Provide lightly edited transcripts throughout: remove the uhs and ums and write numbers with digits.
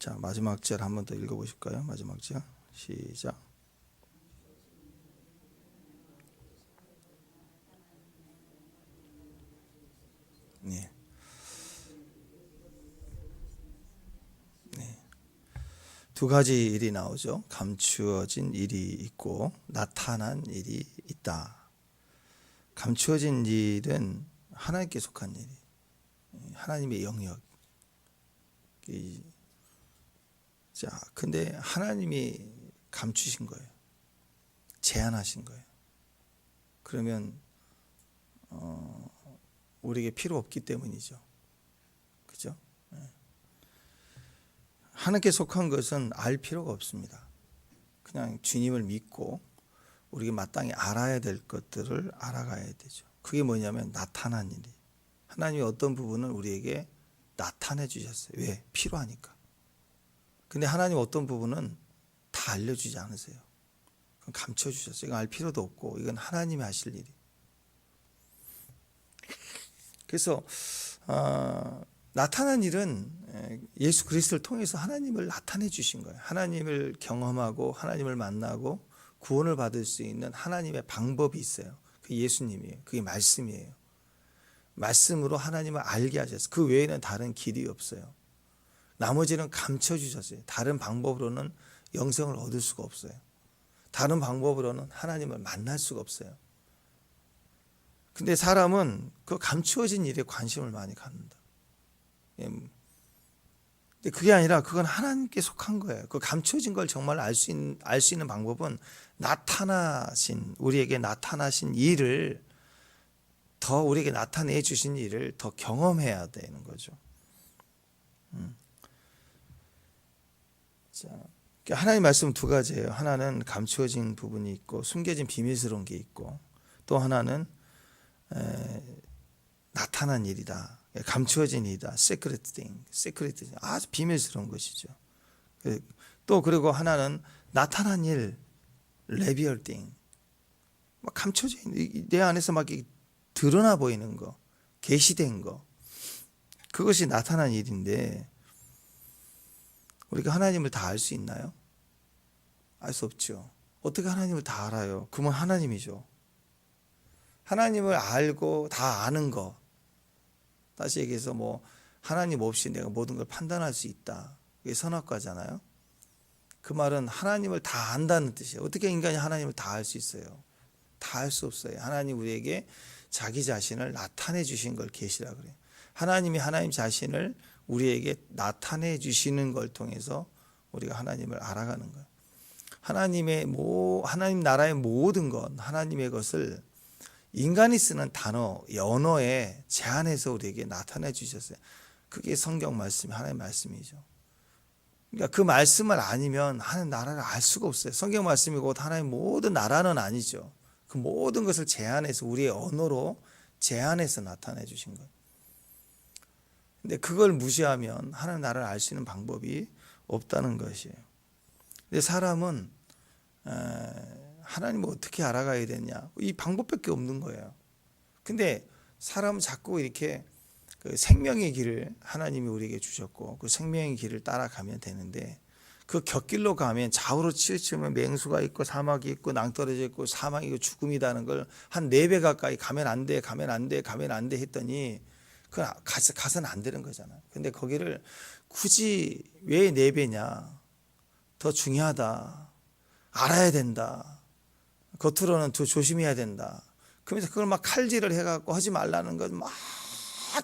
자, 마지막 절 한 번 더 읽어보실까요? 마지막 절 시작. 네. 두 가지 일이 나오죠. 감추어진 일이 있고 나타난 일이 있다. 감추어진 일은 하나님께 속한 일이, 하나님의 영역. 자, 근데 하나님이 감추신 거예요. 제한하신 거예요. 그러면 우리에게 필요 없기 때문이죠. 그죠? 하나님께 속한 것은 알 필요가 없습니다. 그냥 주님을 믿고 우리가 마땅히 알아야 될 것들을 알아가야 되죠. 그게 뭐냐면 나타난 일이. 하나님이 어떤 부분을 우리에게 나타내 주셨어요. 왜? 필요하니까. 근데 하나님 어떤 부분은 다 알려주지 않으세요. 그건 감춰주셨어요. 이건 알 필요도 없고 이건 하나님이 하실 일이. 그래서 나타난 일은 예수 그리스도를 통해서 하나님을 나타내 주신 거예요. 하나님을 경험하고 하나님을 만나고 구원을 받을 수 있는 하나님의 방법이 있어요. 그게 예수님이에요. 그게 말씀이에요. 말씀으로 하나님을 알게 하셨어요. 그 외에는 다른 길이 없어요. 나머지는 감춰주셨어요. 다른 방법으로는 영생을 얻을 수가 없어요. 다른 방법으로는 하나님을 만날 수가 없어요. 근데 사람은 그 감추어진 일에 관심을 많이 갖는다. 근데 그게 아니라 그건 하나님께 속한 거예요. 그 감추어진 걸 정말 알 수 있는 방법은 우리에게 나타나신 일을 더 우리에게 나타내 주신 일을 더 경험해야 되는 거죠. 자, 하나님 말씀은 두 가지예요. 하나는 감추어진 부분이 있고 숨겨진 비밀스러운 게 있고 또 하나는 나타난 일이다. 감추어진 일이다. secret thing. 아주 비밀스러운 것이죠. 또 그리고 하나는 나타난 일, revealed thing. 막 감춰진 내 안에서 막 드러나 보이는 거, 계시된 거. 그것이 나타난 일인데 우리가 하나님을 다 알 수 있나요? 알 수 없죠. 어떻게 하나님을 다 알아요? 그건 하나님이죠. 하나님을 알고 다 아는 거. 다시 얘기해서 하나님 없이 내가 모든 걸 판단할 수 있다. 그게 선악과잖아요. 그 말은 하나님을 다 안다는 뜻이에요. 어떻게 인간이 하나님을 다 알 수 있어요? 다 알 수 없어요. 하나님 우리에게 자기 자신을 나타내 주신 걸 계시라 그래요. 하나님이 하나님 자신을 우리에게 나타내 주시는 걸 통해서 우리가 하나님을 알아가는 거예요. 하나님 나라의 모든 것, 하나님의 것을 인간이 쓰는 단어, 언어에 제한해서 우리에게 나타내 주셨어요. 그게 성경 말씀이 하나님의 말씀이죠. 그러니까 그 말씀을 아니면 하나님 나라를 알 수가 없어요. 성경 말씀이 곧 하나님 모든 나라는 아니죠. 그 모든 것을 제한해서 우리의 언어로 제한해서 나타내 주신 거예요. 근데 그걸 무시하면 하나님 나라를 알 수 있는 방법이 없다는 것이에요. 근데 사람은 하나님을 어떻게 알아가야 되냐? 이 방법밖에 없는 거예요. 근데 사람은 자꾸 이렇게 그 생명의 길을 하나님이 우리에게 주셨고 그 생명의 길을 따라가면 되는데 그 곁길로 가면 좌우로 치우치면 맹수가 있고 사막이 있고 낭떠러져 있고 사망이 있고 죽음이라는 걸 한 4배 가까이 가면 안 돼 했더니 그 가서는 안 되는 거잖아요. 근데 거기를 굳이 왜 4배냐? 더 중요하다. 알아야 된다. 겉으로는 더 조심해야 된다. 그러면서 그걸 막 칼질을 해갖고 하지 말라는 것 막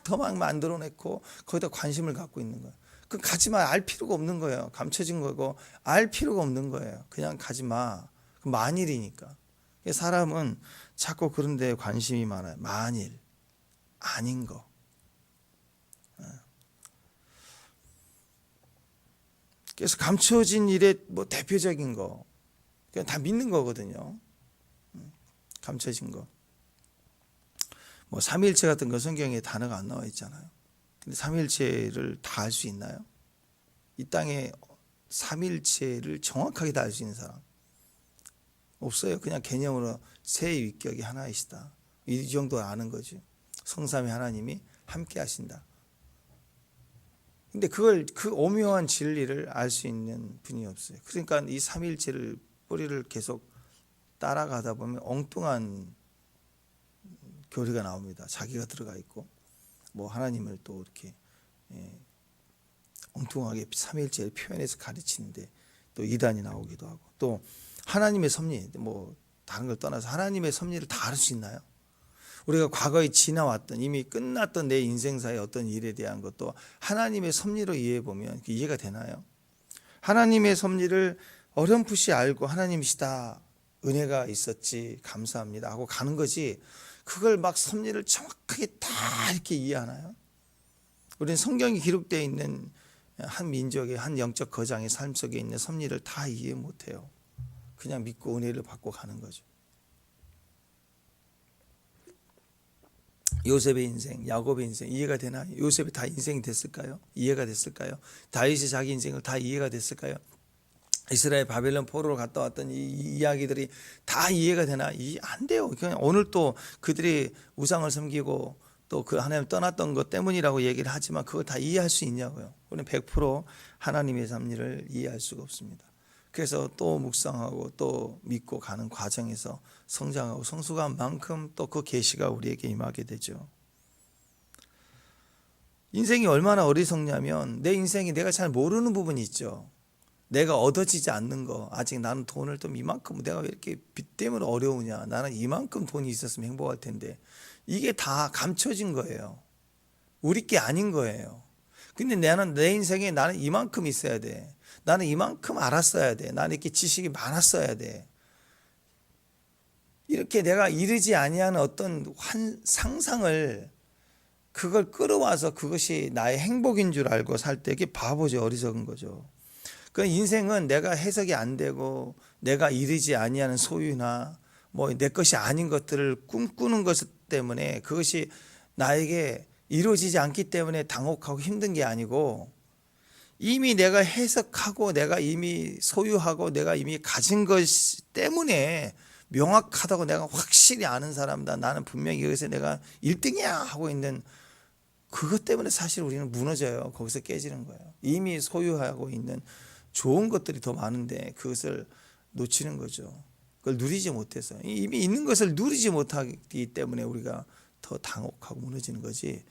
더 막 만들어내고 거기다 관심을 갖고 있는 거예요. 그 가지 마. 알 필요가 없는 거예요. 감춰진 거고 알 필요가 없는 거예요. 그냥 가지 마. 만일이니까. 사람은 자꾸 그런 데에 관심이 많아요. 만일 아닌 거. 그래서 감춰진 일의 대표적인 거 그냥 다 믿는 거거든요. 감춰진 거. 삼위일체 같은 거 성경에 단어가 안 나와 있잖아요. 근데 삼위일체를 다 알 수 있나요? 이 땅에 삼위일체를 정확하게 다 알 수 있는 사람 없어요. 그냥 개념으로 세위격이 하나이시다. 이 정도 아는 거지. 성삼위 하나님이 함께 하신다. 근데 그걸 그 오묘한 진리를 알 수 있는 분이 없어요. 그러니까 이 삼위일체를 뿌리를 계속 따라가다 보면 엉뚱한 교리가 나옵니다. 자기가 들어가 있고 뭐 하나님을 또 이렇게 엉뚱하게 삼위일체를 표현해서 가르치는데 또 이단이 나오기도 하고, 또 하나님의 섭리, 뭐 다른 걸 떠나서 하나님의 섭리를 다 알 수 있나요? 우리가 과거에 지나왔던 이미 끝났던 내 인생사의 어떤 일에 대한 것도 하나님의 섭리로 이해해 보면 이해가 되나요? 하나님의 섭리를 어렴풋이 알고 하나님이시다, 은혜가 있었지, 감사합니다 하고 가는 거지, 그걸 막 섭리를 정확하게 다 이렇게 이해하나요? 우리는 성경이 기록되어 있는 한 민족의 한 영적 거장의 삶 속에 있는 섭리를 다 이해 못해요. 그냥 믿고 은혜를 받고 가는 거죠. 요셉의 인생, 야곱의 인생 이해가 되나요? 요셉이 다 인생이 됐을까요? 이해가 됐을까요? 다윗이 자기 인생을 다 이해가 됐을까요? 이스라엘 바벨론 포로로 갔다 왔던 이 이야기들이 다 이해가 되나? 안 돼요. 그냥 오늘 또 그들이 우상을 섬기고 또 그 하나님 떠났던 것 때문이라고 얘기를 하지만 그걸 다 이해할 수 있냐고요. 우리는 100% 하나님의 섭리를 이해할 수가 없습니다. 그래서 또 묵상하고 또 믿고 가는 과정에서 성장하고 성숙한 만큼 또 그 계시가 우리에게 임하게 되죠. 인생이 얼마나 어리석냐면 내 인생이 내가 잘 모르는 부분이 있죠. 내가 얻어지지 않는 거, 아직 나는 돈을 좀 이만큼, 내가 왜 이렇게 빚 때문에 어려우냐, 나는 이만큼 돈이 있었으면 행복할 텐데, 이게 다 감춰진 거예요. 우리 게 아닌 거예요. 근데 나는 내 인생에 나는 이만큼 있어야 돼, 나는 이만큼 알았어야 돼, 나는 이렇게 지식이 많았어야 돼, 이렇게 내가 이르지 아니하는 어떤 상상을, 그걸 끌어와서 그것이 나의 행복인 줄 알고 살 때, 이게 바보죠. 어리석은 거죠. 그 인생은 내가 해석이 안 되고 내가 이르지 아니하는 소유나 뭐 내 것이 아닌 것들을 꿈꾸는 것 때문에, 그것이 나에게 이루어지지 않기 때문에 당혹하고 힘든 게 아니고, 이미 내가 해석하고 내가 이미 소유하고 내가 이미 가진 것 때문에 명확하다고 내가 확실히 아는 사람이다, 나는 분명히 여기서 내가 1등이야 하고 있는 그것 때문에 사실 우리는 무너져요. 거기서 깨지는 거예요. 이미 소유하고 있는 좋은 것들이 더 많은데 그것을 놓치는 거죠. 그걸 누리지 못해서, 이미 있는 것을 누리지 못하기 때문에 우리가 더 당혹하고 무너지는 거지,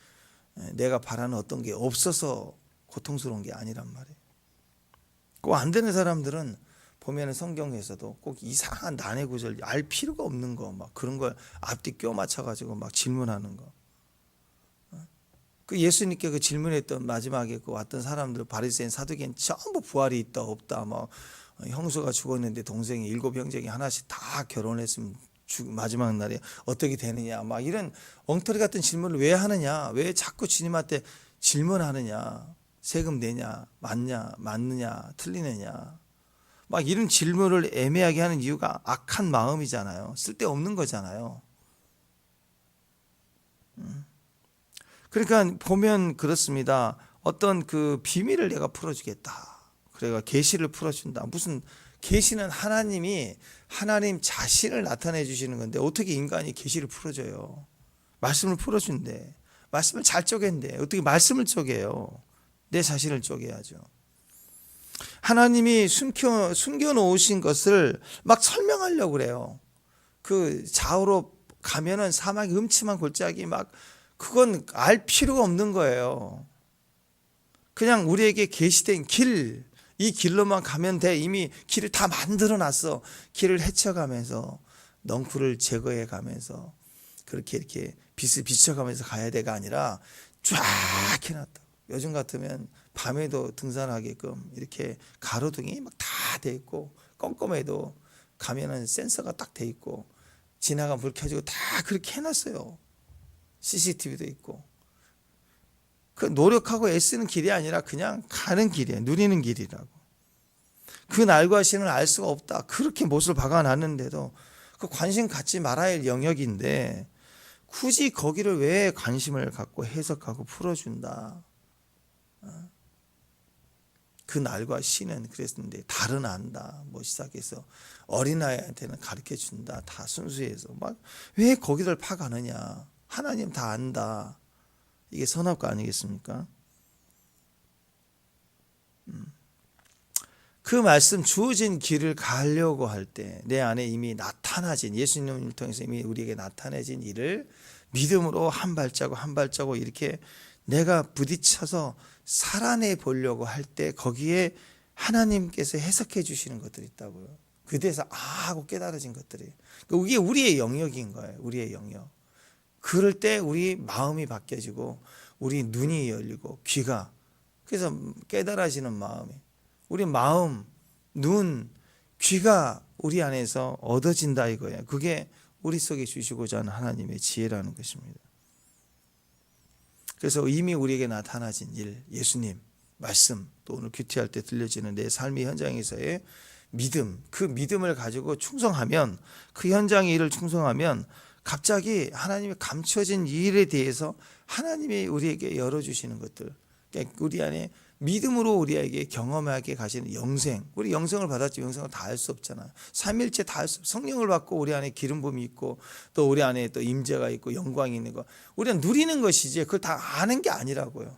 내가 바라는 어떤 게 없어서 고통스러운 게 아니란 말이에요. 꼭 안 되는 사람들은 보면 성경에서도 꼭 이상한 난해 구절, 알 필요가 없는 거 막 그런 걸 앞뒤 껴 맞춰 가지고 막 질문하는 거. 그 예수님께 그 질문했던 마지막에 그 왔던 사람들, 바리새인 사두개인 전부 부활이 있다 없다, 뭐 형수가 죽었는데 동생이 7 형제가 하나씩 다 결혼했으면 마지막 날에 어떻게 되느냐, 막 이런 엉터리 같은 질문을 왜 하느냐, 왜 자꾸 주님한테 질문하느냐, 세금 내냐, 맞느냐, 틀리느냐, 막 이런 질문을 애매하게 하는 이유가 악한 마음이잖아요. 쓸데없는 거잖아요. 그러니까 보면 그렇습니다. 어떤 그 비밀을 내가 풀어주겠다, 그래가 계시를 풀어준다. 무슨 계시는 하나님이 하나님 자신을 나타내 주시는 건데 어떻게 인간이 계시를 풀어줘요? 말씀을 풀어준대. 말씀을 잘 쪼갠대. 어떻게 말씀을 쪼개요? 내 자신을 쪼개야죠. 하나님이 숨겨놓으신 것을 막 설명하려고 그래요. 그 좌우로 가면은 사막의 음침한 골짜기, 막 그건 알 필요가 없는 거예요. 그냥 우리에게 계시된 길, 이 길로만 가면 돼. 이미 길을 다 만들어 놨어. 길을 헤쳐가면서 넝쿨을 제거해 가면서 그렇게 이렇게 빛을 비춰가면서 가야 돼가 아니라 쫙 해놨다. 요즘 같으면 밤에도 등산하게끔 이렇게 가로등이 막 다 돼 있고, 껌껌해도 가면은 센서가 딱 돼 있고, 지나가면 불 켜지고 다 그렇게 해놨어요. CCTV도 있고. 그 노력하고 애쓰는 길이 아니라 그냥 가는 길이에요. 누리는 길이라고. 그 날과 시는 알 수가 없다. 그렇게 못을 박아놨는데도 그 관심 갖지 말아야 할 영역인데 굳이 거기를 왜 관심을 갖고 해석하고 풀어준다. 그 날과 시는 그랬는데 달은 안다, 뭐 시작해서 어린아이한테는 가르쳐준다, 다 순수해서 막 왜 거기를 파가느냐. 하나님 다 안다. 이게 선악과 아니겠습니까? 그 말씀 주어진 길을 가려고 할 때 내 안에 이미 나타나진 예수님을 통해서 이미 우리에게 나타내진 일을 믿음으로 한 발자국 한 발자국 이렇게 내가 부딪혀서 살아내 보려고 할 때 거기에 하나님께서 해석해 주시는 것들이 있다고요. 그때서 하고 깨달아진 것들이. 이게 우리의 영역인 거예요. 우리의 영역. 그럴 때 우리 마음이 바뀌어지고 우리 눈이 열리고 귀가, 그래서 깨달아지는 마음이, 우리 마음, 눈, 귀가 우리 안에서 얻어진다 이거예요. 그게 우리 속에 주시고자 하는 하나님의 지혜라는 것입니다. 그래서 이미 우리에게 나타나진 일, 예수님 말씀, 또 오늘 큐티할 때 들려지는 내 삶의 현장에서의 믿음, 그 믿음을 가지고 충성하면, 그 현장의 일을 충성하면 갑자기 하나님의 감춰진 일에 대해서 하나님이 우리에게 열어주시는 것들, 그러니까 우리 안에 믿음으로 우리에게 경험하게 가시는 영생, 우리 영생을 받았지 영생을 다 할 수 없잖아요. 삼일째 다 할 수, 성령을 받고 우리 안에 기름 부음이 있고 또 우리 안에 또 임재가 있고 영광이 있는 거, 우리는 누리는 것이지 그걸 다 아는 게 아니라고요.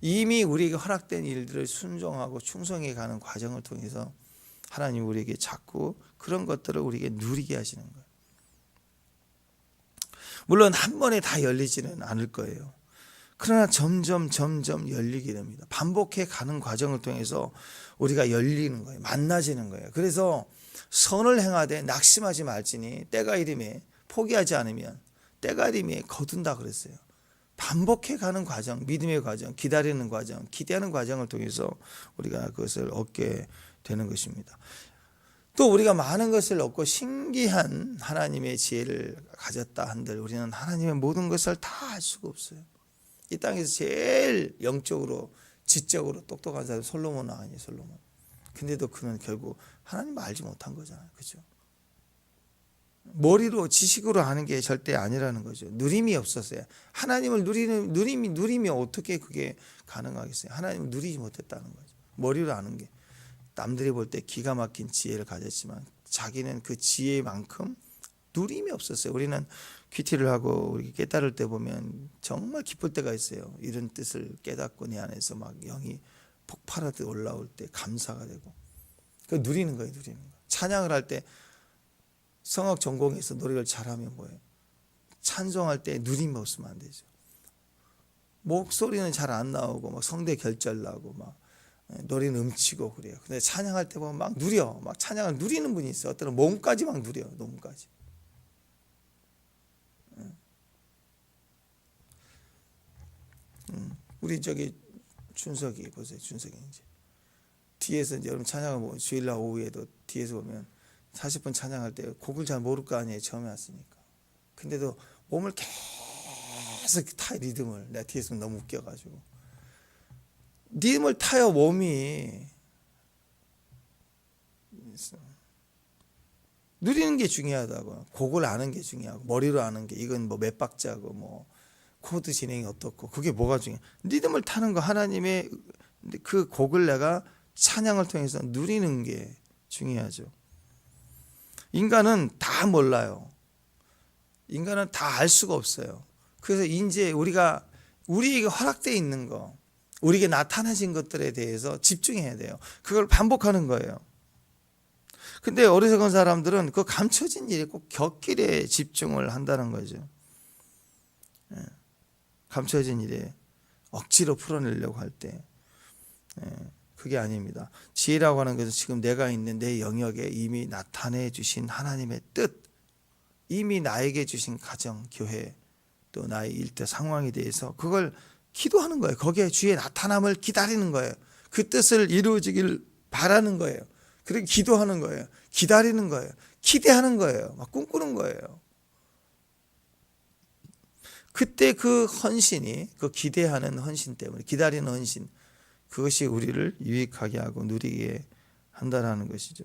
이미 우리에게 허락된 일들을 순종하고 충성해 가는 과정을 통해서 하나님 우리에게 자꾸 그런 것들을 우리에게 누리게 하시는 거예요. 물론 한 번에 다 열리지는 않을 거예요. 그러나 점점 열리게 됩니다. 반복해 가는 과정을 통해서 우리가 열리는 거예요. 만나지는 거예요. 그래서 선을 행하되 낙심하지 말지니 때가 이름에 포기하지 않으면 때가 이름에 거둔다 그랬어요. 반복해 가는 과정, 믿음의 과정, 기다리는 과정, 기대하는 과정을 통해서 우리가 그것을 얻게 되는 것입니다. 또 우리가 많은 것을 얻고 신기한 하나님의 지혜를 가졌다 한들 우리는 하나님의 모든 것을 다 알 수가 없어요. 이 땅에서 제일 영적으로 지적으로 똑똑한 사람이 솔로몬은 아니에요. 솔로몬. 근데도 그는 결국 하나님을 알지 못한 거잖아요. 그렇죠? 머리로 지식으로 아는 게 절대 아니라는 거죠. 누림이 없었어요. 하나님을 누리는 누림이 어떻게 그게 가능하겠어요? 하나님을 누리지 못했다는 거죠. 머리로 아는 게. 남들이 볼 때 기가 막힌 지혜를 가졌지만 자기는 그 지혜만큼 누림이 없었어요. 우리는 큐티를 하고 우리 깨달을 때 보면 정말 기쁠 때가 있어요. 이런 뜻을 깨닫고 내 안에서 막 영이 폭발하듯 올라올 때 감사가 되고, 그 누리는 거예요. 누리는 거. 찬양을 할 때 성악 전공에서 노래를 잘하면 뭐예요? 찬송할 때 누림이 없으면 안 되죠. 목소리는 잘 안 나오고 막 성대 결절 나고 막 노래는 음치고 그래요. 근데 찬양할 때 보면 막 누려, 막 찬양을 누리는 분이 있어요. 어떤 몸까지 막 누려, 몸까지. 우리 저기 준석이 보세요. 준석이 이제 뒤에서 이제 여러분 찬양을 보면 주일날 오후에도 뒤에서 보면 40분 찬양할 때 곡을 잘 모를 거 아니에요. 처음에 왔으니까. 근데도 몸을 계속 타, 리듬을. 내가 뒤에서 너무 웃겨가지고 리듬을 타요. 몸이 누리는 게 중요하다고. 곡을 아는 게 중요하고 머리로 아는 게 이건 뭐 몇 박자고 뭐 코드 진행이 어떻고 그게 뭐가 중요해. 리듬을 타는 거, 하나님의 그 곡을 내가 찬양을 통해서 누리는 게 중요하죠. 인간은 다 몰라요. 인간은 다 알 수가 없어요. 그래서 이제 우리에게 허락되어 있는 거, 우리에게 나타나진 것들에 대해서 집중해야 돼요. 그걸 반복하는 거예요. 근데 어리석은 사람들은 그 감춰진 일에 꼭 곁길에 집중을 한다는 거죠. 감춰진 일에 억지로 풀어내려고 할 때 그게 아닙니다. 지혜라고 하는 것은 지금 내가 있는 내 영역에 이미 나타내 주신 하나님의 뜻, 이미 나에게 주신 가정, 교회, 또 나의 일대 상황에 대해서 그걸 기도하는 거예요. 거기에 주의 나타남을 기다리는 거예요. 그 뜻을 이루어지길 바라는 거예요. 그리고 기도하는 거예요. 기다리는 거예요. 기대하는 거예요. 막 꿈꾸는 거예요. 그때 그 헌신이, 그 기대하는 헌신 때문에, 기다리는 헌신, 그것이 우리를 유익하게 하고 누리게 한다는 것이죠.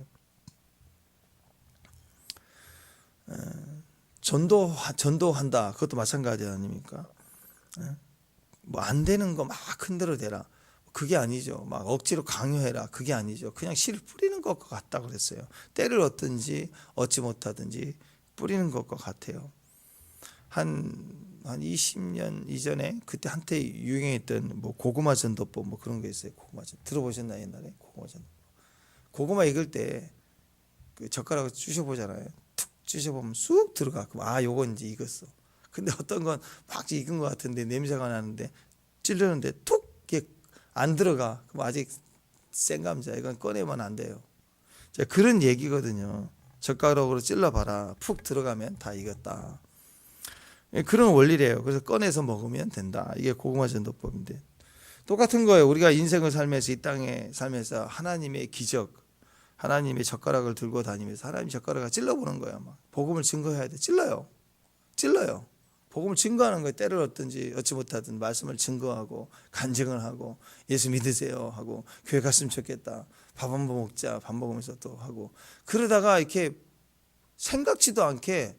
전도한다. 그것도 마찬가지 아닙니까? 뭐 안 되는 거 막 흔들어 대라. 그게 아니죠. 막 억지로 강요해라. 그게 아니죠. 그냥 씨를 뿌리는 것과 같다 그랬어요. 때를 얻든지 얻지 못하든지 뿌리는 것과 같아요. 한 한 20년 이전에 그때 한때 유행했던 뭐 고구마 전도법 뭐 그런 게 있어요. 고구마 전 들어보셨나요? 옛날에 고구마 전. 고구마 익을 때 그 젓가락을 쑤셔 보잖아요. 툭 쑤셔 보면 쑥 들어가. 그럼 아, 요건 이제 익었어. 근데 어떤 건 막 익은 것 같은데 냄새가 나는데 찌르는데 툭 이게 안 들어가. 그럼 아직 생 감자. 이건 꺼내면 안 돼요. 자, 그런 얘기거든요. 젓가락으로 찔러봐라. 푹 들어가면 다 익었다. 그런 원리래요. 그래서 꺼내서 먹으면 된다. 이게 고구마 전도법인데 똑같은 거예요. 우리가 인생을 살면서 이 땅에 살면서 하나님의 기적, 하나님의 젓가락을 들고 다니면서 하나님 젓가락을 찔러보는 거야. 막 복음을 증거해야 돼. 찔러요. 복음을 증거하는 거예요. 때를 얻든지 얻지 못하든 말씀을 증거하고 간증을 하고 예수 믿으세요 하고 교회 갔으면 좋겠다. 밥 한 번 먹자. 밥 먹으면서 또 하고 그러다가 이렇게 생각지도 않게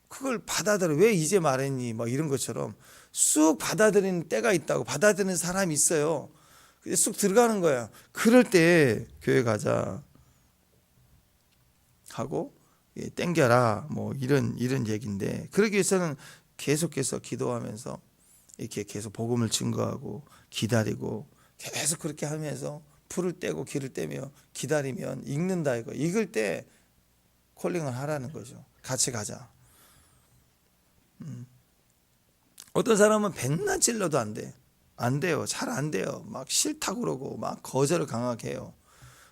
그걸 받아들여. 왜 이제 말했니? 막 이런 것처럼 쑥 받아들이는 때가 있다고. 받아들이는 사람이 있어요. 근데 쑥 들어가는 거야. 그럴 때 교회 가자 하고 땡겨라 뭐 이런 얘기인데 그러기 위해서는 계속해서 기도하면서 이렇게 계속 복음을 증거하고 기다리고 계속 그렇게 하면서 풀을 떼고 기를 떼며 기다리면 익는다 이거. 익을 때 콜링을 하라는 거죠. 같이 가자. 어떤 사람은 백날 찔러도 안 돼. 안 돼요. 잘 안 돼요. 막 싫다고 그러고 막 거절을 강하게 해요.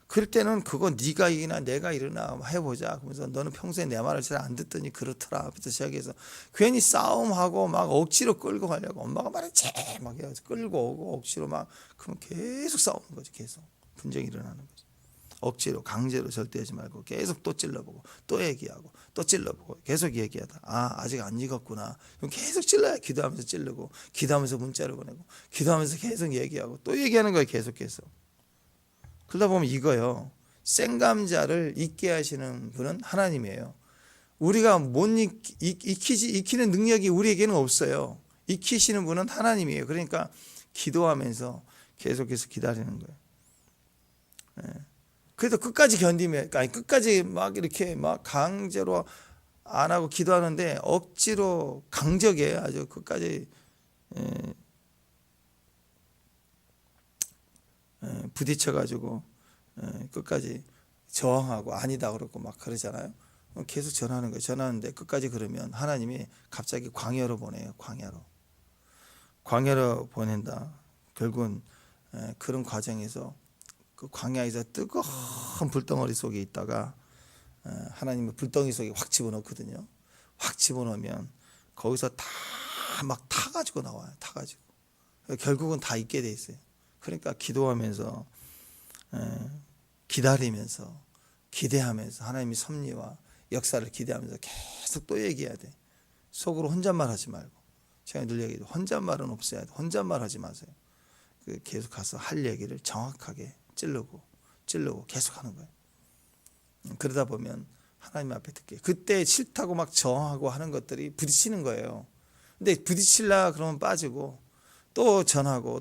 그럴 때는 그거 네가 이기나 내가 이러나 해보자. 그러면서 너는 평소에 내 말을 잘 안 듣더니 그렇더라. 부터 시작해서 괜히 싸움하고 막 억지로 끌고 가려고 엄마가 말했지 막 해서 끌고 오고 억지로 막 그러면 계속 싸우는 거죠. 계속 분쟁이 일어나는 거죠. 억지로 강제로 절대 하지 말고 계속 또 찔러보고 또 얘기하고 또 찔러보고 계속 얘기하다 아직 안 익었구나. 그럼 계속 찔러야 기도하면서 찌르고 기도하면서 문자를 보내고 기도하면서 계속 얘기하고 또 얘기하는 거예요. 계속해서. 그러다 보면 이거요. 생감자를 익게 하시는 분은 하나님이에요. 우리가 못 익히는 능력이 우리에게는 없어요. 익히시는 분은 하나님이에요. 그러니까 기도하면서 계속해서 기다리는 거예요. 그래도 끝까지 견디면, 아니 끝까지 막 이렇게 막 강제로 안 하고 기도하는데 억지로 강적에 아주 끝까지 부딪혀가지고 끝까지 저항하고 아니다 그러고 막 그러잖아요. 계속 전하는 거예요. 전하는데 끝까지 그러면 하나님이 갑자기 광야로 보내요. 광야로 보낸다. 결국은 그런 과정에서 그 광야에서 뜨거운 불덩어리 속에 있다가 하나님의 불덩이 속에 확 집어넣거든요. 확 집어넣으면 거기서 다 막 타가지고 나와요. 타가지고 결국은 다 있게 돼 있어요. 그러니까 기도하면서 기다리면서 기대하면서 하나님의 섭리와 역사를 기대하면서 계속 또 얘기해야 돼. 속으로 혼잣말 하지 말고. 제가 늘 얘기해요. 혼잣말은 없어야 돼. 혼잣말 하지 마세요. 계속 가서 할 얘기를 정확하게 찌르고 계속 하는 거예요. 그러다 보면 하나님 앞에 듣게. 그때 싫다고 막 저항하고 하는 것들이 부딪히는 거예요. 근데 부딪힐라 그러면 빠지고 또 전하고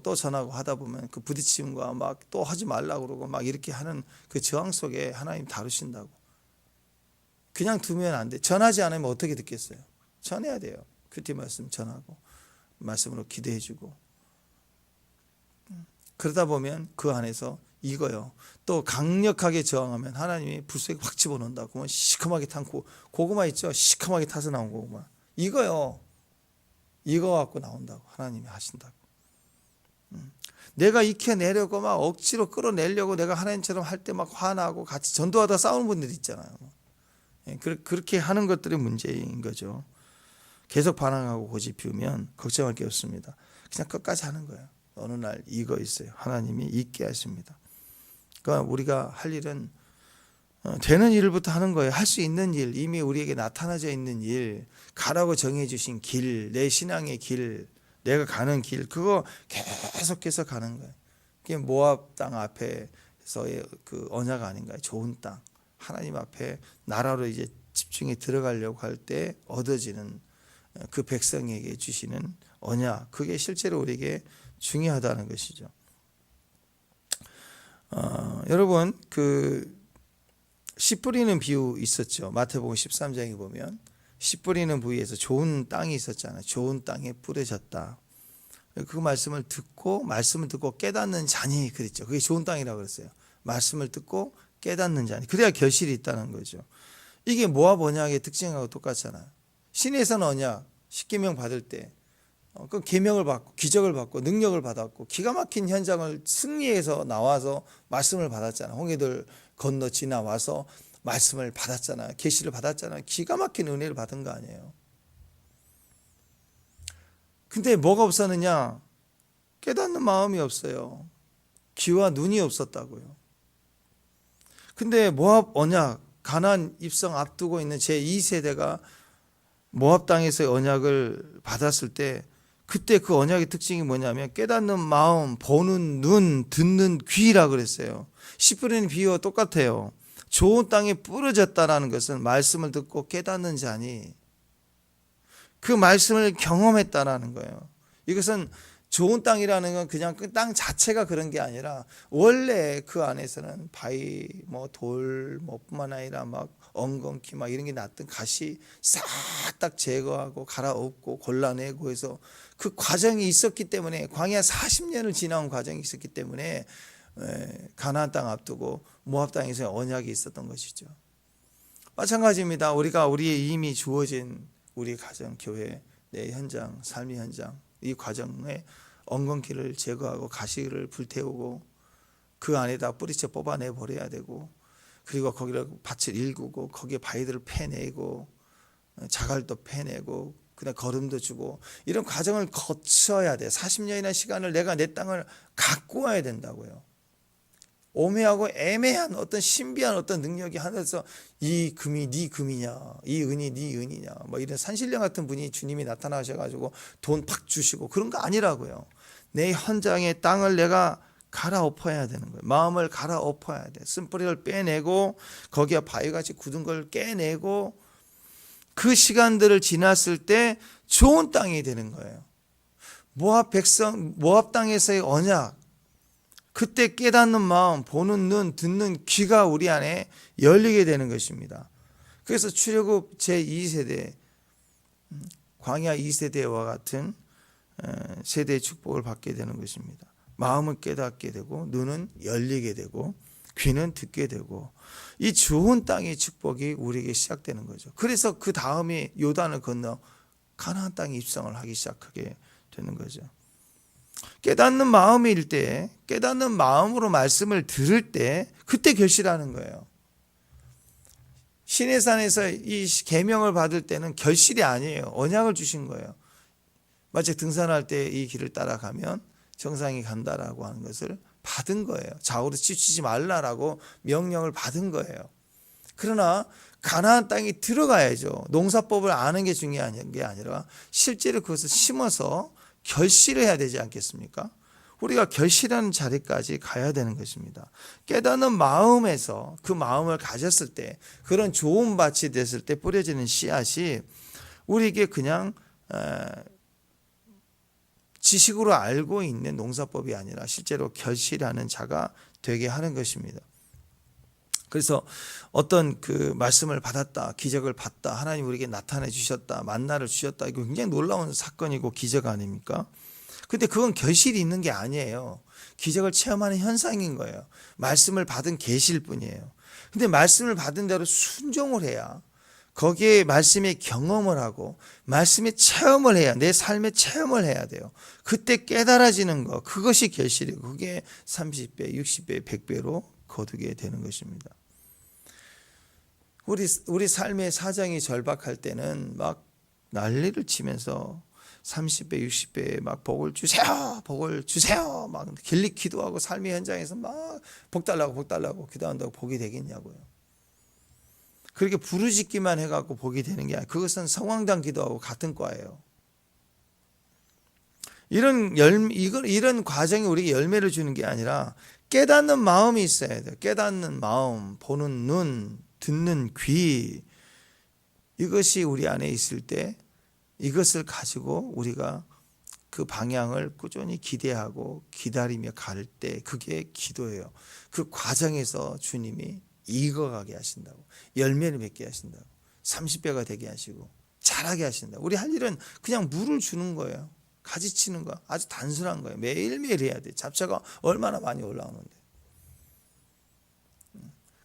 하다 보면 그 부딪힘과 막 또 하지 말라고 그러고 막 이렇게 하는 그 저항 속에 하나님 다루신다고. 그냥 두면 안 돼. 전하지 않으면 어떻게 듣겠어요? 전해야 돼요. 큐티 말씀 전하고 말씀으로 기도해주고. 그러다 보면 그 안에서 이거요. 또 강력하게 저항하면 하나님이 불속에 확 집어넣는다. 그러면 시커멓게 탄 고구마 있죠? 시커멓게 타서 나온 고구마. 이거요. 이거 갖고 나온다고 하나님이 하신다고. 내가 익혀내려고 막 억지로 끌어내려고 내가 하나님처럼 할 때 막 화나고 같이 전도하다 싸우는 분들이 있잖아요. 그렇게 하는 것들이 문제인 거죠. 계속 반항하고 고집 피우면 걱정할 게 없습니다. 그냥 끝까지 하는 거예요. 어느 날 이거 있어요. 하나님이 있게 하십니다. 그러니까 우리가 할 일은 되는 일부터 하는 거예요. 할 수 있는 일, 이미 우리에게 나타나져 있는 일, 가라고 정해 주신 길, 내 신앙의 길, 내가 가는 길, 그거 계속해서 가는 거예요. 그게 모압 땅 앞에서의 그 언약 아닌가요? 좋은 땅. 하나님 앞에 나라로 이제 집중해 들어가려고 할 때 얻어지는 그 백성에게 주시는 언약. 그게 실제로 우리에게 중요하다는 것이죠. 여러분 그 씨 뿌리는 비유 있었죠. 마태복음 13장에 보면 씨 뿌리는 부위에서 좋은 땅이 있었잖아요. 좋은 땅에 뿌려졌다. 그 말씀을 듣고 깨닫는 자니 그랬죠. 그게 좋은 땅이라고 그랬어요. 말씀을 듣고 깨닫는 자니. 그래야 결실이 있다는 거죠. 이게 모압 언약의 특징하고 똑같잖아요. 신에서는 언약, 십계명 받을 때 그 계명을 받고 기적을 받고 능력을 받았고 기가 막힌 현장을 승리해서 나와서 말씀을 받았잖아요. 홍해들 건너 지나와서 말씀을 받았잖아요. 계시를 받았잖아요. 기가 막힌 은혜를 받은 거 아니에요. 근데 뭐가 없었느냐? 깨닫는 마음이 없어요. 귀와 눈이 없었다고요. 근데 모압 언약, 가나안 입성 앞두고 있는 제2세대가 모압 땅에서의 언약을 받았을 때 그때 그 언약의 특징이 뭐냐면 깨닫는 마음, 보는 눈, 듣는 귀라 그랬어요. 씨 뿌리는 비유와 똑같아요. 좋은 땅에 뿌려졌다라는 것은 말씀을 듣고 깨닫는 자니 그 말씀을 경험했다라는 거예요. 이것은 좋은 땅이라는 건 그냥 그 땅 자체가 그런 게 아니라 원래 그 안에서는 바위, 돌, 뿐만 아니라 막 엉겅퀴 막 이런 게 났던 가시 싹 딱 제거하고 갈아엎고 골라내고 해서 그 과정이 있었기 때문에 광야 40년을 지나온 과정이 있었기 때문에 가나안 땅 앞두고 모압 땅에서 언약이 있었던 것이죠. 마찬가지입니다. 우리가 우리의 이미 주어진 우리 가정, 교회, 내 현장, 삶의 현장 이 과정에 엉겅퀴를 제거하고 가시를 불태우고 그 안에다 뿌리채 뽑아내 버려야 되고 그리고 거기를 밭을 일구고 거기에 바위들을 패내고 자갈도 패내고 그다음 거름도 주고 이런 과정을 거쳐야 돼. 40년이나 시간을 내가 내 땅을 갖고 와야 된다고요. 오묘하고 애매한 어떤 신비한 어떤 능력이 하늘에서 이 금이 네 금이냐, 이 은이 네 은이냐, 이런 산신령 같은 분이 주님이 나타나셔가지고 돈 팍 주시고 그런 거 아니라고요. 내 현장의 땅을 내가 갈아엎어야 되는 거예요. 마음을 갈아엎어야 돼. 쓴뿌리를 빼내고 거기에 바위같이 굳은 걸 깨내고 그 시간들을 지났을 때 좋은 땅이 되는 거예요. 모압 백성, 모압 땅에서의 언약. 그때 깨닫는 마음, 보는 눈, 듣는 귀가 우리 안에 열리게 되는 것입니다. 그래서 출애굽 제2세대, 광야 2세대와 같은 세대의 축복을 받게 되는 것입니다. 마음은 깨닫게 되고 눈은 열리게 되고 귀는 듣게 되고 이 좋은 땅의 축복이 우리에게 시작되는 거죠. 그래서 그 다음에 요단을 건너 가나안 땅에 입성을 하기 시작하게 되는 거죠. 깨닫는 마음일 때, 깨닫는 마음으로 말씀을 들을 때 그때 결실하는 거예요. 시내산에서 이 계명을 받을 때는 결실이 아니에요. 언약을 주신 거예요. 마치 등산할 때 이 길을 따라가면 정상에 간다라고 하는 것을 받은 거예요. 좌우로 치우치지 말라라고 명령을 받은 거예요. 그러나 가나안 땅에 들어가야죠. 농사법을 아는 게 중요한 게 아니라 실제로 그것을 심어서 결실을 해야 되지 않겠습니까? 우리가 결실하는 자리까지 가야 되는 것입니다. 깨닫는 마음에서 그 마음을 가졌을 때 그런 좋은 밭이 됐을 때 뿌려지는 씨앗이 우리에게 그냥 지식으로 알고 있는 농사법이 아니라 실제로 결실하는 자가 되게 하는 것입니다. 그래서 어떤 그 말씀을 받았다, 기적을 봤다, 하나님 우리에게 나타내 주셨다, 만나를 주셨다, 이거 굉장히 놀라운 사건이고 기적 아닙니까? 근데 그건 결실이 있는 게 아니에요. 기적을 체험하는 현상인 거예요. 말씀을 받은 계시일 뿐이에요. 근데 말씀을 받은 대로 순종을 해야 거기에 말씀의 경험을 하고 말씀의 체험을 해야 내 삶의 체험을 해야 돼요. 그때 깨달아지는 거 그것이 결실이고 그게 30배, 60배, 100배로 거두게 되는 것입니다. 우리 삶의 사정이 절박할 때는 막 난리를 치면서 30배, 60배 막 복을 주세요, 복을 주세요, 막 길리 기도하고 삶의 현장에서 막 복 달라고 기도한다고 복이 되겠냐고요. 그렇게 부르짖기만 해갖고 복이 되는 게 아니라 그것은 성황당 기도하고 같은 과예요. 이런 과정이 우리에게 열매를 주는 게 아니라 깨닫는 마음이 있어야 돼요. 깨닫는 마음, 보는 눈, 듣는 귀 이것이 우리 안에 있을 때 이것을 가지고 우리가 그 방향을 꾸준히 기대하고 기다리며 갈 때 그게 기도예요. 그 과정에서 주님이 익어가게 하신다고 열매를 맺게 하신다고 30배가 되게 하시고 자라게 하신다. 우리 할 일은 그냥 물을 주는 거예요. 가지치는 거. 아주 단순한 거예요. 매일매일 해야 돼. 잡초가 얼마나 많이 올라오는데.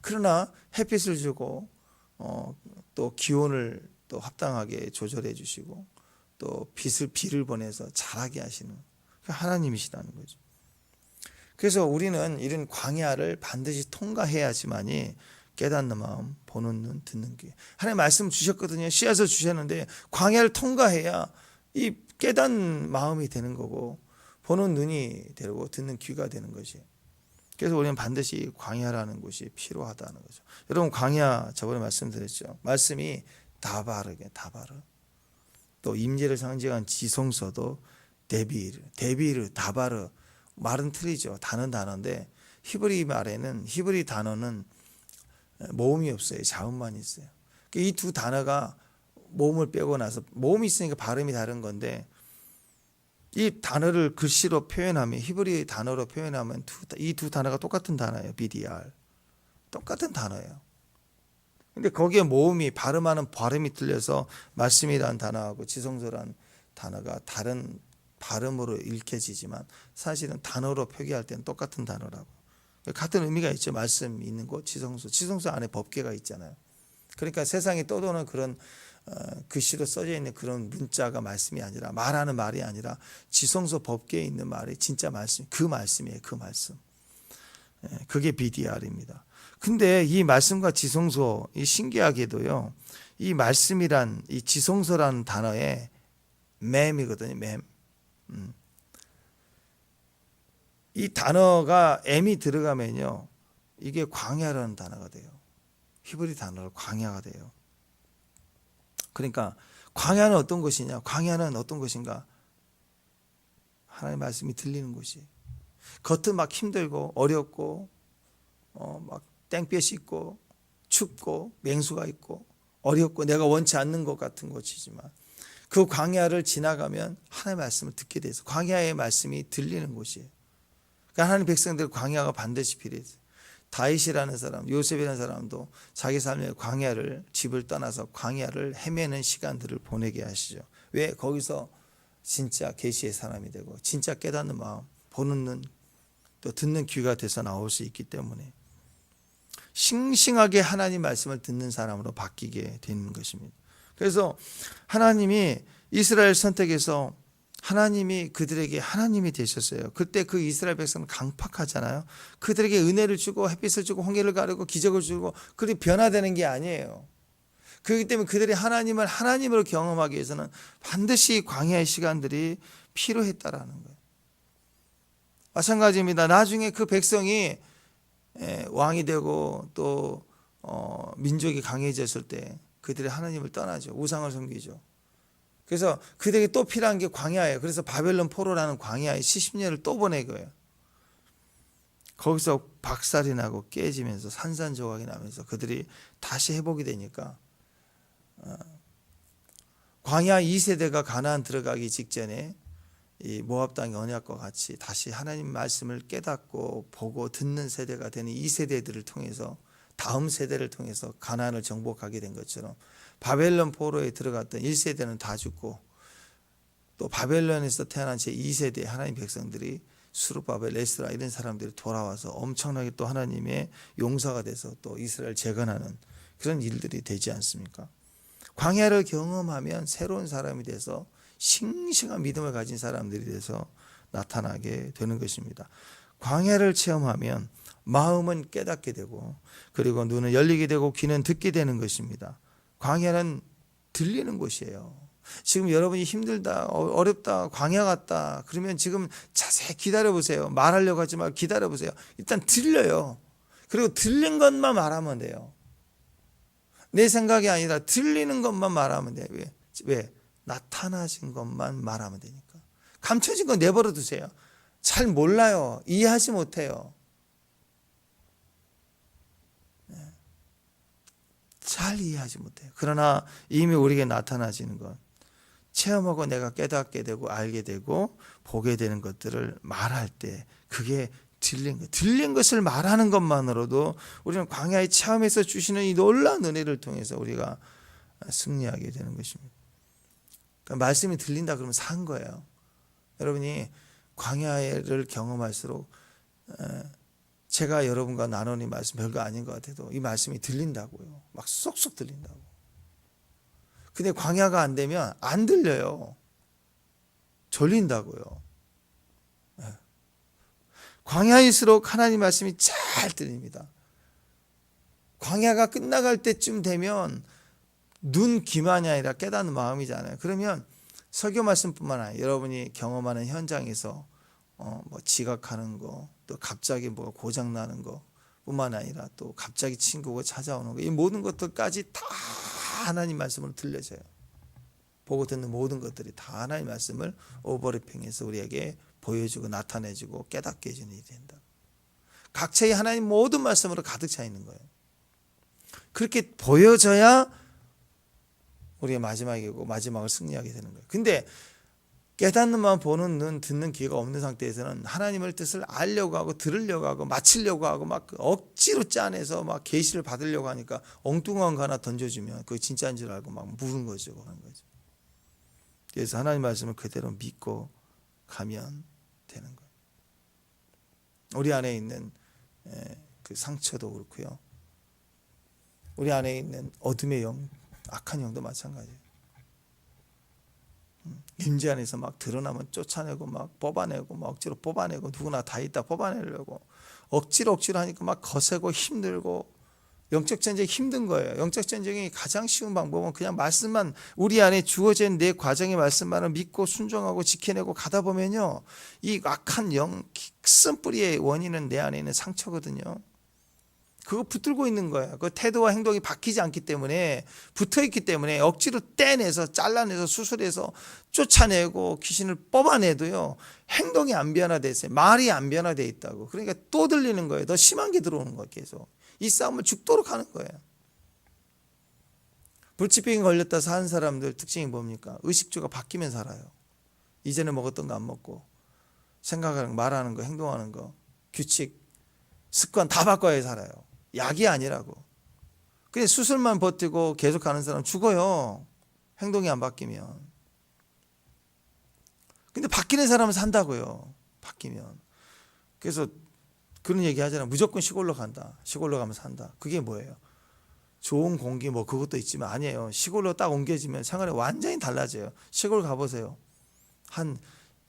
그러나 햇빛을 주고 또 기온을 또 합당하게 조절해 주시고 또 비를 보내서 자라게 하시는 하나님이시라는 거죠. 그래서 우리는 이런 광야를 반드시 통과해야지만이 깨닫는 마음, 보는 눈, 듣는 귀. 하나님 말씀 주셨거든요. 씨앗을 주셨는데 광야를 통과해야 이 깨닫는 마음이 되는 거고 보는 눈이 되고 듣는 귀가 되는 것이에요. 그래서 우리는 반드시 광야라는 곳이 필요하다는 거죠. 여러분 광야 저번에 말씀드렸죠. 말씀이 다바르. 또 임재를 상징한 지성소도 데비르, 다바르. 말은 틀리죠. 단어인데 히브리 단어는 모음이 없어요. 자음만 있어요. 이 두 단어가 모음을 빼고 나서 모음이 있으니까 발음이 다른 건데 이 단어를 글씨로 표현하면 히브리 단어로 표현하면 이 두 단어가 똑같은 단어예요. BDR 똑같은 단어예요. 근데 거기에 모음이 발음이 틀려서 말씀이라는 단어하고 지성소라는 단어가 다른 발음으로 읽혀지지만 사실은 단어로 표기할 때는 똑같은 단어라고. 같은 의미가 있죠. 말씀 있는 곳 지성소 안에 법궤가 있잖아요. 그러니까 세상에 떠도는 그런 글씨로 써져 있는 그런 문자가 말씀이 아니라 말하는 말이 아니라 지성소 법궤에 있는 말이 진짜 말씀, 그 말씀이에요. 그 말씀. 그게 BDR입니다. 근데 이 말씀과 지성소, 이 신기하게도요. 이 말씀이란 이 지성소라는 단어에 맴이거든요. 맴. 이 단어가 M이 들어가면요. 이게 광야라는 단어가 돼요. 히브리 단어로 광야가 돼요. 그러니까 광야는 어떤 것이냐? 광야는 어떤 것인가? 하나님의 말씀이 들리는 곳이. 겉은 막 힘들고 어렵고 막 땡볕이 있고 춥고 맹수가 있고 어렵고 내가 원치 않는 것 같은 곳이지만 그 광야를 지나가면 하나님의 말씀을 듣게 돼서 광야의 말씀이 들리는 곳이에요. 그러니까 하나님 백성들 광야가 반드시 필요해요. 다윗이라는 사람, 요셉이라는 사람도 자기 삶의 광야를 집을 떠나서 광야를 헤매는 시간들을 보내게 하시죠. 왜? 거기서 진짜 계시의 사람이 되고 진짜 깨닫는 마음, 보는 눈, 또 듣는 귀가 돼서 나올 수 있기 때문에 싱싱하게 하나님 말씀을 듣는 사람으로 바뀌게 되는 것입니다. 그래서 하나님이 이스라엘 선택해서 하나님이 그들에게 하나님이 되셨어요. 그때 그 이스라엘 백성은 강팍하잖아요. 그들에게 은혜를 주고 햇빛을 주고 홍해를 가르고 기적을 주고 그들이 변화되는 게 아니에요. 그렇기 때문에 그들이 하나님을 하나님으로 경험하기 위해서는 반드시 광야의 시간들이 필요했다라는 거예요. 마찬가지입니다. 나중에 그 백성이 왕이 되고 또 민족이 강해졌을 때 그들이 하나님을 떠나죠. 우상을 섬기죠. 그래서 그들에게 또 필요한 게 광야예요. 그래서 바벨론 포로라는 광야에 70년을 또 보낸 거예요. 거기서 박살이 나고 깨지면서 산산조각이 나면서 그들이 다시 회복이 되니까 광야 2세대가 가나안 들어가기 직전에 이 모압 땅의 언약과 같이 다시 하나님 말씀을 깨닫고 보고 듣는 세대가 되는 2세대들을 통해서 다음 세대를 통해서 가나안을 정복하게 된 것처럼 바벨론 포로에 들어갔던 1세대는 다 죽고 또 바벨론에서 태어난 제2세대 하나님 백성들이 수르바벨, 에스라 이런 사람들이 돌아와서 엄청나게 또 하나님의 용사가 돼서 또 이스라엘 재건하는 그런 일들이 되지 않습니까? 광야를 경험하면 새로운 사람이 돼서 싱싱한 믿음을 가진 사람들이 돼서 나타나게 되는 것입니다. 광야를 체험하면 마음은 깨닫게 되고 그리고 눈은 열리게 되고 귀는 듣게 되는 것입니다. 광야는 들리는 곳이에요. 지금 여러분이 힘들다, 어렵다, 광야 같다 그러면 지금 자세히 기다려보세요. 말하려고 하지 말고 기다려보세요. 일단 들려요. 그리고 들린 것만 말하면 돼요. 내 생각이 아니라 들리는 것만 말하면 돼요. 왜? 나타나신 것만 말하면 되니까. 감춰진 거 내버려 두세요. 잘 몰라요. 이해하지 못해요. 잘 이해하지 못해요. 그러나 이미 우리에게 나타나지는 것, 체험하고 내가 깨닫게 되고 알게 되고 보게 되는 것들을 말할 때 그게 들린 것, 들린 것을 말하는 것만으로도 우리는 광야의 체험에서 주시는 이 놀라운 은혜를 통해서 우리가 승리하게 되는 것입니다. 말씀이 들린다 그러면 산 거예요. 여러분이 광야를 경험할수록 제가 여러분과 나누는 이 말씀 별거 아닌 것 같아도 이 말씀이 들린다고요. 막 쏙쏙 들린다고. 근데 광야가 안 되면 안 들려요. 졸린다고요. 광야일수록 하나님 말씀이 잘 들립니다. 광야가 끝나갈 때쯤 되면 눈 귀만이 아니라 깨닫는 마음이잖아요. 그러면 설교 말씀뿐만 아니라 여러분이 경험하는 현장에서 뭐 지각하는 거, 또 갑자기 뭐 고장 나는 거 뿐만 아니라 또 갑자기 친구가 찾아오는 거, 이 모든 것들까지 다 하나님 말씀으로 들려져요. 보고 듣는 모든 것들이 다 하나님 말씀을 오버래핑해서 우리에게 보여주고 나타내주고 깨닫게 해주는 일이 된다. 각체의 하나님 모든 말씀으로 가득 차 있는 거예요. 그렇게 보여져야 우리의 마지막이고 마지막을 승리하게 되는 거예요. 근데 깨닫는 마음, 보는 눈, 듣는 귀가 없는 상태에서는 하나님의 뜻을 알려고 하고 들으려고 하고 맞추려고 하고 막 억지로 짜내서 막 계시를 받으려고 하니까 엉뚱한 거 하나 던져주면 그게 진짜인 줄 알고 막 물은 거죠. 하는 거죠. 그래서 하나님 말씀을 그대로 믿고 가면 되는 거예요. 우리 안에 있는 그 상처도 그렇고요. 우리 안에 있는 어둠의 영, 악한 영도 마찬가지예요. 임재 안에서 막 드러나면 쫓아내고 막 뽑아내고 막 억지로 뽑아내고 누구나 다 있다 뽑아내려고 억지로 하니까 막 거세고 힘들고 영적 전쟁이 힘든 거예요. 영적 전쟁이 가장 쉬운 방법은 그냥 말씀만 우리 안에 주어진 내 과정의 말씀만을 믿고 순종하고 지켜내고 가다 보면요. 이 악한 영 큰 뿌리의 원인은 내 안에 있는 상처거든요. 그거 붙들고 있는 거예요. 그 태도와 행동이 바뀌지 않기 때문에 붙어있기 때문에 억지로 떼내서 잘라내서 수술해서 쫓아내고 귀신을 뽑아내도요. 행동이 안 변화돼 있어요. 말이 안 변화돼 있다고. 그러니까 또 들리는 거예요. 더 심한 게 들어오는 거예요. 계속. 이 싸움을 죽도록 하는 거예요. 불치병에 걸렸다 사는 사람들 특징이 뭡니까? 의식주가 바뀌면 살아요. 이전에 먹었던 거 안 먹고 생각하는 거, 말하는 거, 행동하는 거, 규칙, 습관 다 바꿔야 살아요. 약이 아니라고. 근데 수술만 버티고 계속 가는 사람 죽어요. 행동이 안 바뀌면. 근데 바뀌는 사람은 산다고요. 바뀌면. 그래서 그런 얘기 하잖아요. 무조건 시골로 간다. 시골로 가면 산다. 그게 뭐예요? 좋은 공기 뭐 그것도 있지만 아니에요. 시골로 딱 옮겨지면 생활이 완전히 달라져요. 시골 가보세요. 한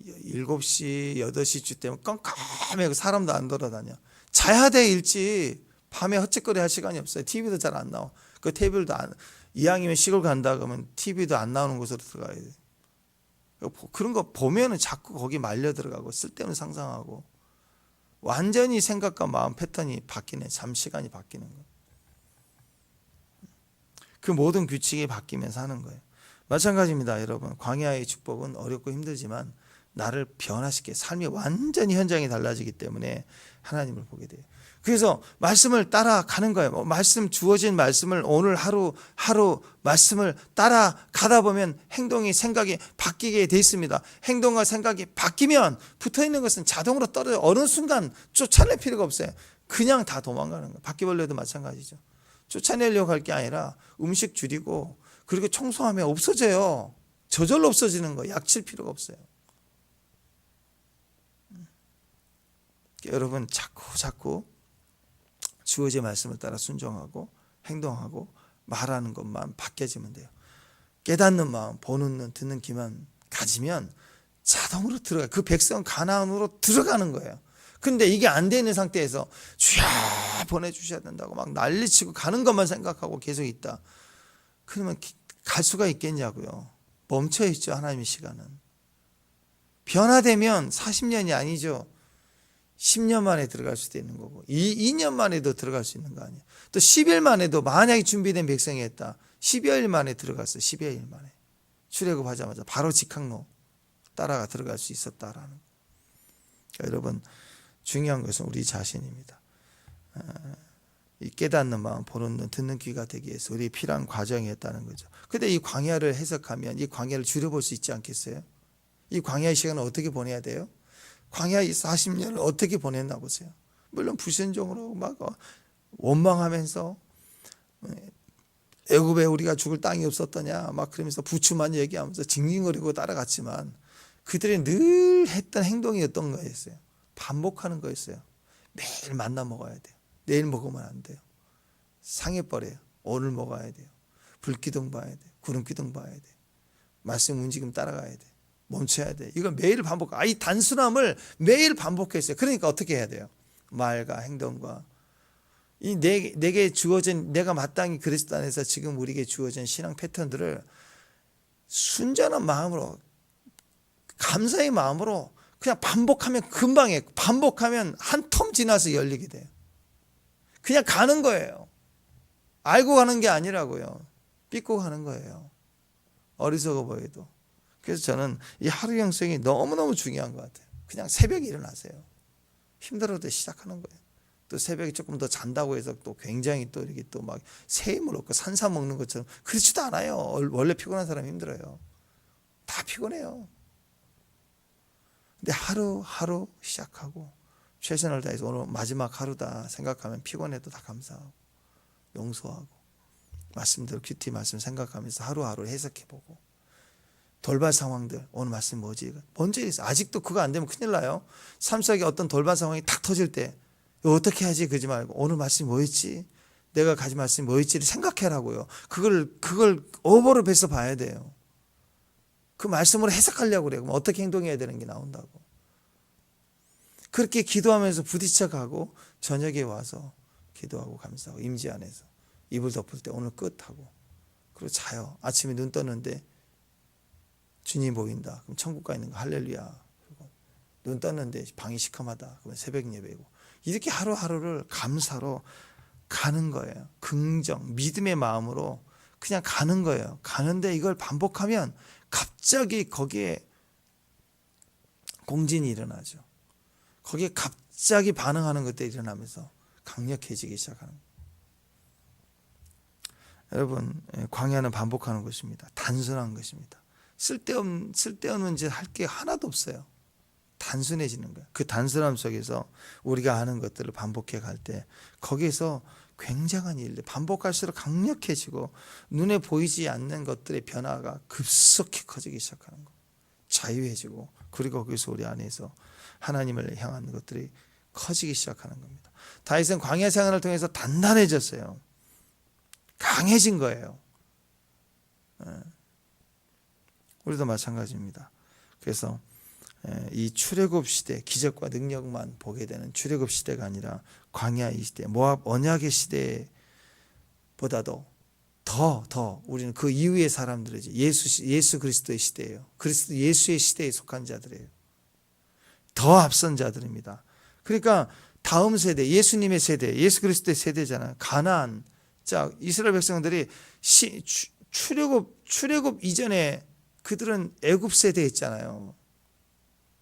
7시, 8시쯤 되면 깜깜해고 사람도 안 돌아다녀. 자야 돼 일찍. 밤에 헛짓거리 할 시간이 없어요. TV도 잘 안 나와. 그 TV도 이왕이면 시골 간다 그러면 TV도 안 나오는 곳으로 들어가야 돼. 그런 거 보면은 자꾸 거기 말려 들어가고 쓸데없는 상상하고 완전히 생각과 마음 패턴이 바뀌네. 잠 시간이 바뀌는 거예요. 그 모든 규칙이 바뀌면 사는 거예요. 마찬가지입니다, 여러분. 광야의 축복은 어렵고 힘들지만 나를 변화시켜 삶이 완전히 현장이 달라지기 때문에 하나님을 보게 돼요. 그래서 말씀을 따라가는 거예요. 말씀 주어진 말씀을 오늘 하루 말씀을 따라가다 보면 행동이 생각이 바뀌게 돼 있습니다. 행동과 생각이 바뀌면 붙어있는 것은 자동으로 떨어져 어느 순간 쫓아낼 필요가 없어요. 그냥 다 도망가는 거예요. 바퀴벌레도 마찬가지죠. 쫓아내려고 할 게 아니라 음식 줄이고 그리고 청소하면 없어져요. 저절로 없어지는 거예요. 약칠 필요가 없어요. 여러분 자꾸 주어진 말씀을 따라 순종하고 행동하고 말하는 것만 바뀌어지면 돼요. 깨닫는 마음, 보는 눈, 듣는 귀만 가지면 자동으로 들어가요. 그 백성은 가나안으로 들어가는 거예요. 근데 이게 안 되는 상태에서 주야 보내주셔야 된다고 막 난리치고 가는 것만 생각하고 계속 있다. 그러면 갈 수가 있겠냐고요. 멈춰 있죠. 하나님의 시간은. 변화되면 40년이 아니죠. 10년 만에 들어갈 수도 있는 거고 2년 만에도 들어갈 수 있는 거 아니에요. 또 10일 만에도 만약에 준비된 백성이 했다. 10여일 만에 들어갔어요. 10여일 만에. 출애굽하자마자 바로 직항로 따라가 들어갈 수 있었다라는 거예요. 그러니까 여러분 중요한 것은 우리 자신입니다. 이 깨닫는 마음, 보는 눈, 듣는 귀가 되기 위해서 우리 필요한 과정이었다는 거죠. 근데 이 광야를 해석하면 이 광야를 줄여볼 수 있지 않겠어요? 이 광야의 시간을 어떻게 보내야 돼요? 광야 40년을 어떻게 보냈나 보세요. 물론 불순종으로 막 원망하면서 애굽에 우리가 죽을 땅이 없었더냐 막 그러면서 부추만 얘기하면서 징징거리고 따라갔지만 그들이 늘 했던 행동이 어떤 거였어요? 반복하는 거였어요. 매일 만나 먹어야 돼요. 내일 먹으면 안 돼요. 상해버려요. 오늘 먹어야 돼요. 불기둥 봐야 돼요. 구름기둥 봐야 돼요. 말씀 움직임 따라가야 돼요. 멈춰야 돼요. 이걸 매일 이 단순함을 매일 반복했어요. 그러니까 어떻게 해야 돼요? 말과 행동과 이 내게 주어진, 내가 마땅히 그리스도 안에서 지금 우리에게 주어진 신앙 패턴들을 순전한 마음으로, 감사의 마음으로 그냥 반복하면 금방 해. 반복하면 한 텀 지나서 열리게 돼요. 그냥 가는 거예요. 알고 가는 게 아니라고요. 삐고 가는 거예요. 어리석어 보여도. 그래서 저는 이 하루 영성이 너무너무 중요한 것 같아요. 그냥 새벽에 일어나세요. 힘들어도 시작하는 거예요. 또 새벽에 조금 더 잔다고 해서 또 굉장히 또 이렇게 또 막 새임을 얻고 산사 먹는 것처럼 그렇지도 않아요. 원래 피곤한 사람 힘들어요. 다 피곤해요. 근데 하루하루 시작하고 최선을 다해서 오늘 마지막 하루다 생각하면 피곤해도 다 감사하고 용서하고 말씀대로 큐티 말씀 생각하면서 하루하루 해석해보고 돌발 상황들, 오늘 말씀 뭐지? 먼저 있어. 아직도 그거 안 되면 큰일 나요. 삶 속에 어떤 돌발 상황이 탁 터질 때 이거 어떻게 하지? 그러지 말고 오늘 말씀이 뭐였지? 내가 가진 말씀이 뭐였지를 생각해라고요. 그걸 오버랩해서 봐야 돼요. 그 말씀으로 해석하려고 그래요. 그럼 어떻게 행동해야 되는 게 나온다고. 그렇게 기도하면서 부딪혀 가고 저녁에 와서 기도하고 감사하고 임지 안에서 이불 덮을 때 오늘 끝하고 그리고 자요. 아침에 눈 떴는데 주님 보인다. 그럼 천국 가 있는 거 할렐루야. 그리고 눈 떴는데 방이 시커하다. 그러면 새벽 예배고. 이렇게 하루하루를 감사로 가는 거예요. 긍정, 믿음의 마음으로 그냥 가는 거예요. 가는데 이걸 반복하면 갑자기 거기에 공진이 일어나죠. 거기에 갑자기 반응하는 것들이 일어나면서 강력해지기 시작하는 거예요. 여러분, 광야는 반복하는 것입니다. 단순한 것입니다. 쓸데없는 짓 할 게 하나도 없어요. 단순해지는 거예요. 그 단순함 속에서 우리가 하는 것들을 반복해 갈 때 거기에서 굉장한 일들, 반복할수록 강력해지고 눈에 보이지 않는 것들의 변화가 급속히 커지기 시작하는 거예요. 자유해지고 그리고 거기서 우리 안에서 하나님을 향한 것들이 커지기 시작하는 겁니다. 다윗은 광야 생활을 통해서 단단해졌어요. 강해진 거예요. 우리도 마찬가지입니다. 그래서 이 출애굽 시대, 기적과 능력만 보게 되는 출애굽 시대가 아니라 광야의 시대, 모압 언약의 시대보다도 더 우리는 그 이후의 사람들이지. 예수 그리스도의 시대예요. 그리스도 예수의 시대에 속한 자들이에요. 더 앞선 자들입니다. 그러니까 다음 세대, 예수님의 세대, 예수 그리스도의 세대잖아요. 가나안. 자, 이스라엘 백성들이 출애굽 이전에 그들은 애굽 세대였잖아요.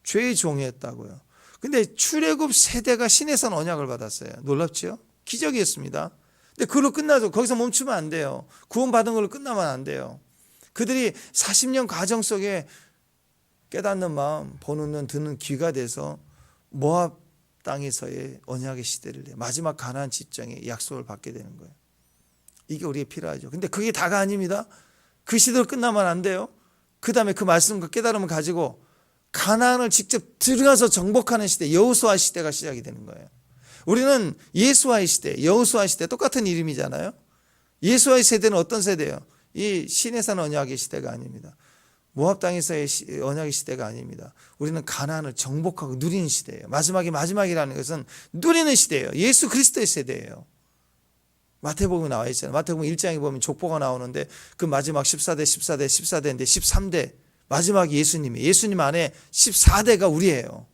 죄의 종이었다고요. 근데 출애굽 세대가 신에선 언약을 받았어요. 놀랍죠? 기적이었습니다. 근데 그걸로 끝나죠. 거기서 멈추면 안 돼요. 구원받은 걸로 끝나면 안 돼요. 그들이 40년 과정 속에 깨닫는 마음, 보는 눈, 듣는 귀가 돼서 모압 땅에서의 언약의 시대를 마지막 가나안 지정의 약속을 받게 되는 거예요. 이게 우리에게 필요하죠. 근데 그게 다가 아닙니다. 그 시대로 끝나면 안 돼요. 그 다음에 그 말씀과 깨달음을 가지고 가나안을 직접 들어가서 정복하는 시대, 여호수아 시대가 시작이 되는 거예요. 우리는 예수와의 시대, 여호수아 시대 똑같은 이름이잖아요. 예수와의 세대는 어떤 세대예요? 이 시내산 언약의 시대가 아닙니다. 모압 땅에서의 언약의 시대가 아닙니다. 우리는 가나안을 정복하고 누리는 시대예요. 마지막이라는 것은 누리는 시대예요. 예수 그리스도의 세대예요. 마태복음에 나와 있잖아요. 마태복음 1장에 보면 족보가 나오는데 그 마지막 14대인데 13대 마지막이 예수님이에요. 예수님 안에 14대가 우리예요.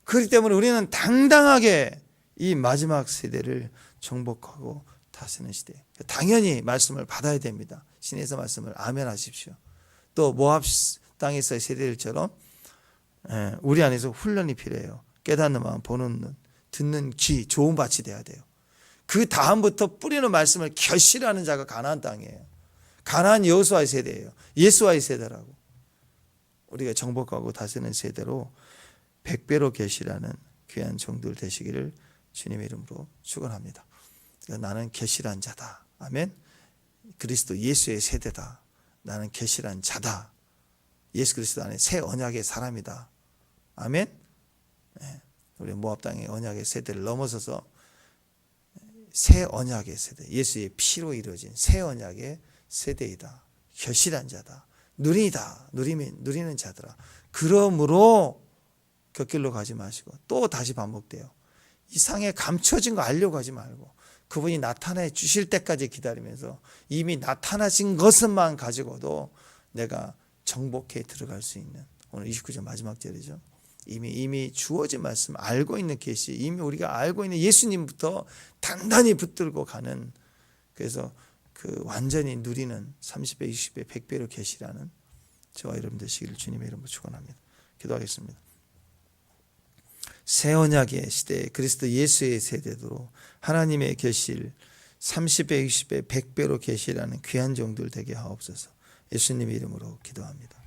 그렇기 때문에 우리는 당당하게 이 마지막 세대를 정복하고 다스리는 시대. 당연히 말씀을 받아야 됩니다. 신에서 말씀을 아멘 하십시오. 또 모압 땅에서의 세대들처럼 우리 안에서 훈련이 필요해요. 깨닫는 마음, 보는 눈, 듣는 귀, 좋은 밭이 돼야 돼요. 그 다음부터 뿌리는 말씀을 결실하는 자가 가나안 땅이에요. 가나안 여호수아의 세대예요. 예수와의 세대라고. 우리가 정복하고 다스리는 세대로 100배로 결실하는 귀한 종들 되시기를 주님의 이름으로 축원합니다. 나는 계시란 자다. 아멘. 그리스도 예수의 세대다. 나는 계시란 자다. 예수 그리스도 안에 새 언약의 사람이다. 아멘. 우리 모압 땅의 언약의 세대를 넘어서서 새 언약의 세대, 예수의 피로 이루어진 새 언약의 세대이다. 결실한 자다. 누리다. 누리는 자들아. 그러므로 곁길로 가지 마시고 또 다시 반복돼요. 이상에 감춰진 거 알려고 하지 말고 그분이 나타내 주실 때까지 기다리면서 이미 나타나신 것만 가지고도 내가 정복해 들어갈 수 있는, 오늘 29절 마지막 절이죠. 이미 주어진 말씀 알고 있는 계시, 이미 우리가 알고 있는 예수님부터 단단히 붙들고 가는, 그래서 그 완전히 누리는 30배, 20배, 100배로 계시라는 저와 여러분 되시기를 주님의 이름으로 축원합니다. 기도하겠습니다. 새 언약의 시대에 그리스도 예수의 세대로 하나님의 계시를 30배, 60배, 100배로 계시라는 귀한 종들 되게 하옵소서. 예수님의 이름으로 기도합니다.